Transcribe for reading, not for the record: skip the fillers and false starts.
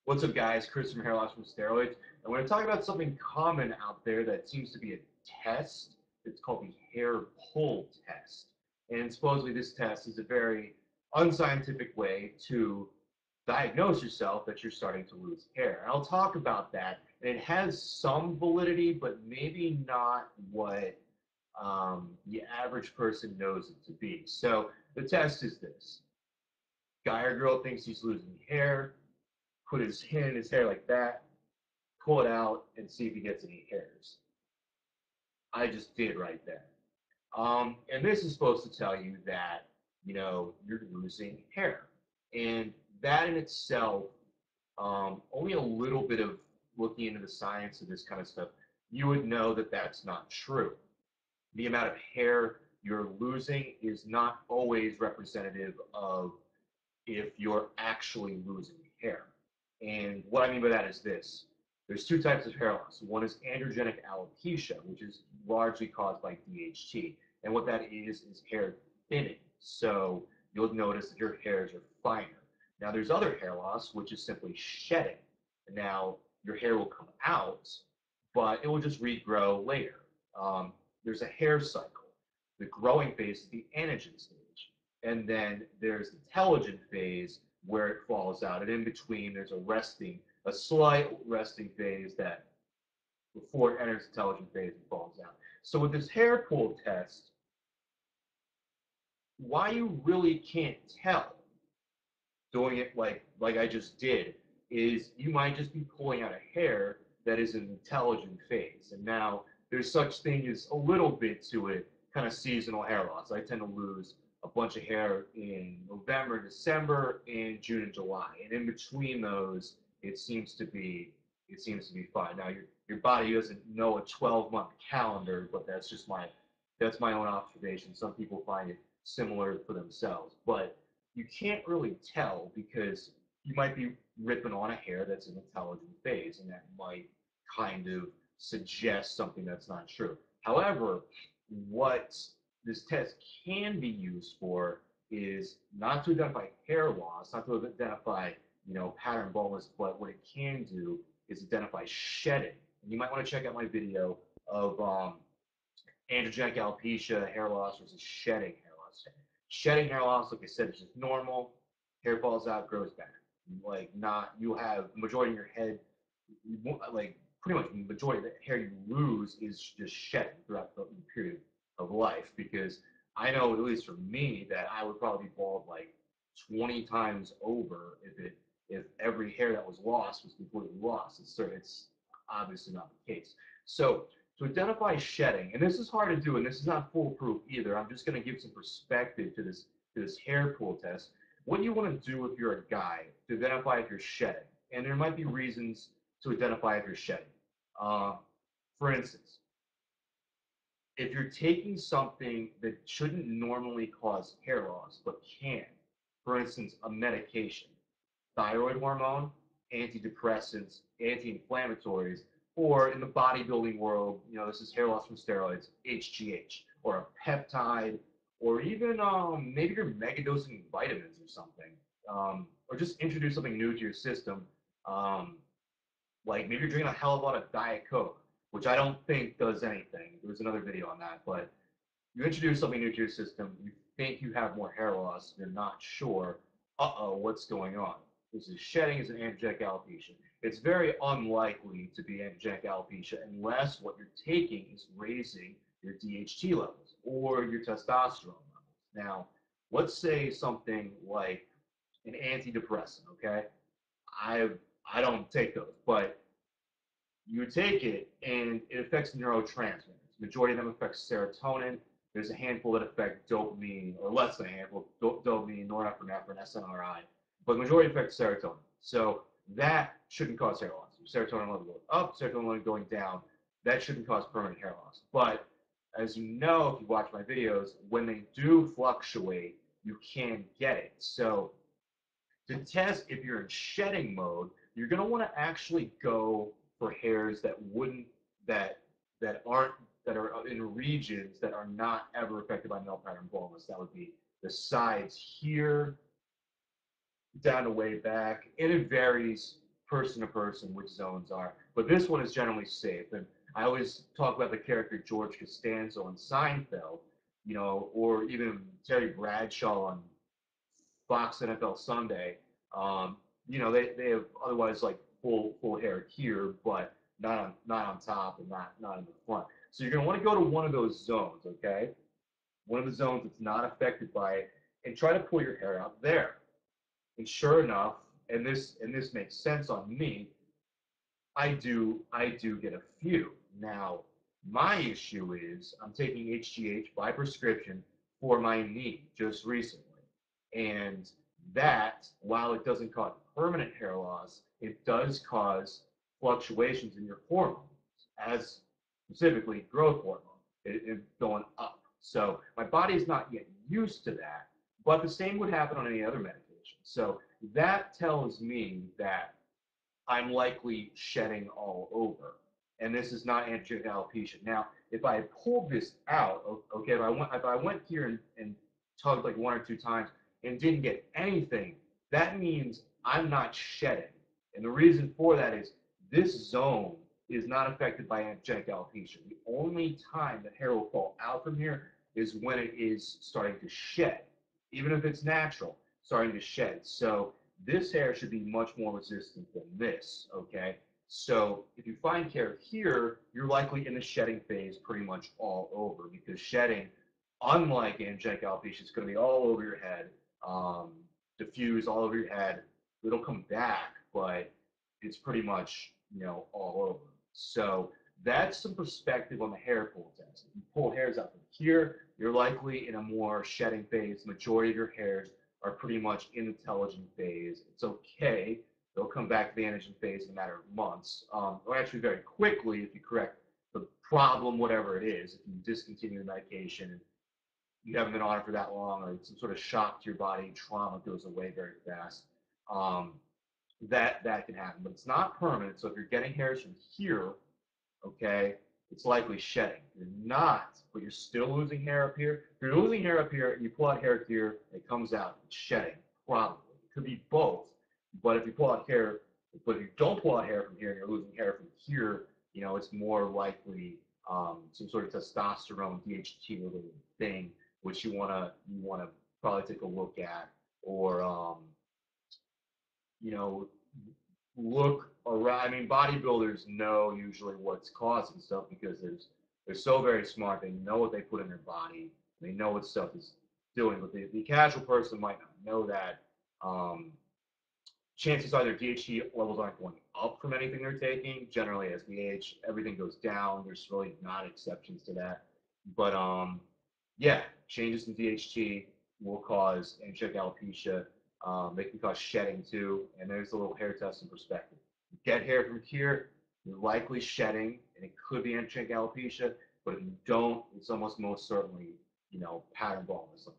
What's up, guys? Chris from Hair Loss from Steroids. I want to talk about something common out there that seems to be a test. It's called the hair pull test. And supposedly, this test is a very unscientific way to diagnose yourself that you're starting to lose hair. I'll talk about that. And it has some validity, but maybe not what the average person knows it to be. So, the test is this: guy or girl thinks he's losing hair, put his hand in his hair like that, pull it out, and see if he gets any hairs. I just did right there. And this is supposed to tell you that, you're losing hair. And that in itself, only a little bit of looking into the science of this kind of stuff, you would know that that's not true. The amount of hair you're losing is not always representative of if you're actually losing hair. And what I mean by that is this: there's two types of hair loss. One is androgenic alopecia, which is largely caused by DHT. And what that is hair thinning. So you'll notice that your hairs are finer. Now, there's other hair loss, which is simply shedding. Now, your hair will come out, but it will just regrow later. There's a hair cycle. The growing phase is the anagen stage. And then there's the telogen phase where it falls out. And in between, there's a slight resting phase that before it enters the telogen phase and falls out. So with this hair pull test, why you really can't tell doing it like I just did is you might just be pulling out a hair that is in the telogen phase. And now there's such thing as a little bit to it, kind of seasonal hair loss. I tend to lose a bunch of hair in November, December, and June and July. And in between those, it seems to be fine. Now your body doesn't know a 12-month calendar, but that's my own observation. Some people find it similar for themselves, but you can't really tell because you might be ripping on a hair that's in the telogen phase, and that might kind of suggest something that's not true. However, what this test can be used for is not to identify hair loss, not to identify pattern baldness, but what it can do is identify shedding. And you might want to check out my video of androgenic alopecia hair loss versus shedding hair loss. Shedding hair loss, like I said, is just normal. Hair falls out, grows back. Like not, you have the majority of your head, like pretty much the majority of the hair you lose is just shedding throughout the period of life. Because I know, at least for me, that I would probably be bald like 20 times over if every hair that was lost was completely lost. It's obviously not the case. So to identify shedding, and this is hard to do, and this is not foolproof either. I'm just going to give some perspective to this hair pull test. What do you want to do if you're a guy to identify if you're shedding? And there might be reasons to identify if you're shedding. Uh, for instance, if you're taking something that shouldn't normally cause hair loss but can, for instance, a medication, thyroid hormone, antidepressants, anti-inflammatories, or in the bodybuilding world, this is hair loss from steroids, HGH, or a peptide, or even maybe you're megadosing vitamins or something, or just introduce something new to your system, um, like maybe you're drinking a hell of a lot of Diet Coke, which I don't think does anything. There was another video on that, but you introduce something new to your system, you think you have more hair loss, you're not sure, what's going on? This is shedding, is an androgenic alopecia. It's very unlikely to be androgenic alopecia unless what you're taking is raising your DHT levels or your testosterone levels. Now, let's say something like an antidepressant, okay? I I don't take those, but you take it and it affects neurotransmitters. The majority of them affect serotonin. There's a handful that affect dopamine, or less than a handful, dopamine, norepinephrine, SNRI, but the majority affect serotonin. So that shouldn't cause hair loss. Serotonin level going up, serotonin level going down, that shouldn't cause permanent hair loss. But as you know, if you watch my videos, when they do fluctuate, you can get it. So to test if you're in shedding mode, you're going to want to actually go for hairs that wouldn't that that aren't that are in regions that are not ever affected by male pattern baldness. That would be the sides here, down to way back, and it varies person to person which zones are. But this one is generally safe. And I always talk about the character George Costanza on Seinfeld, or even Terry Bradshaw on Fox NFL Sunday. Um, they have otherwise like full hair here, but not on top and not in the front. So you're gonna want to go to one of those zones, okay? One of the zones that's not affected by it, and try to pull your hair out there. And sure enough, and this makes sense on me, I do get a few. Now, my issue is I'm taking HGH by prescription for my knee just recently. And that, while it doesn't cause permanent hair loss, it does cause fluctuations in your hormones, as specifically growth hormone, it going up. So my body is not yet used to that, but the same would happen on any other medication. So that tells me that I'm likely shedding all over. And this is not androgenic alopecia. Now, if I pulled this out, okay, if I went here and tugged like one or two times and didn't get anything, that means I'm not shedding. And the reason for that is this zone is not affected by androgenic alopecia. The only time the hair will fall out from here is when it is starting to shed, even if it's natural, starting to shed. So this hair should be much more resistant than this, okay? So if you find hair here, you're likely in the shedding phase pretty much all over, because shedding, unlike androgenic alopecia, is going to be all over your head, um, diffuse all over your head. It'll come back, but it's pretty much, all over. So that's some perspective on the hair pull test. If you pull hairs out from here, you're likely in a more shedding phase. The majority of your hairs are pretty much in the telogen phase. It's okay. They'll come back to the anagen phase in a matter of months, or actually very quickly if you correct the problem, whatever it is. If you discontinue the medication, you haven't been on it for that long, or some sort of shock to your body, trauma goes away very fast. Um, that can happen, but it's not permanent. So if you're getting hairs from here, okay, it's likely shedding. You're not, but you're still losing hair up here. If you're losing hair up here and you pull out hair here, it comes out, it's shedding, probably. It could be both, but if you pull out hair, but if you don't pull out hair from here and you're losing hair from here, it's more likely some sort of testosterone DHT related thing, which you wanna probably take a look at, or you know, look around. I mean, bodybuilders know usually what's causing stuff because they're so very smart. They know what they put in their body. They know what stuff is doing. But the casual person might not know that. Um, Chances are their DHT levels aren't going up from anything they're taking. Generally, as we age, everything goes down. There's really not exceptions to that. But yeah, changes in DHT will cause androgenic alopecia. They can cause shedding too. And there's a little hair test in perspective. You get hair from here, you're likely shedding, and it could be androgenic alopecia. But if you don't, it's almost most certainly, pattern baldness, like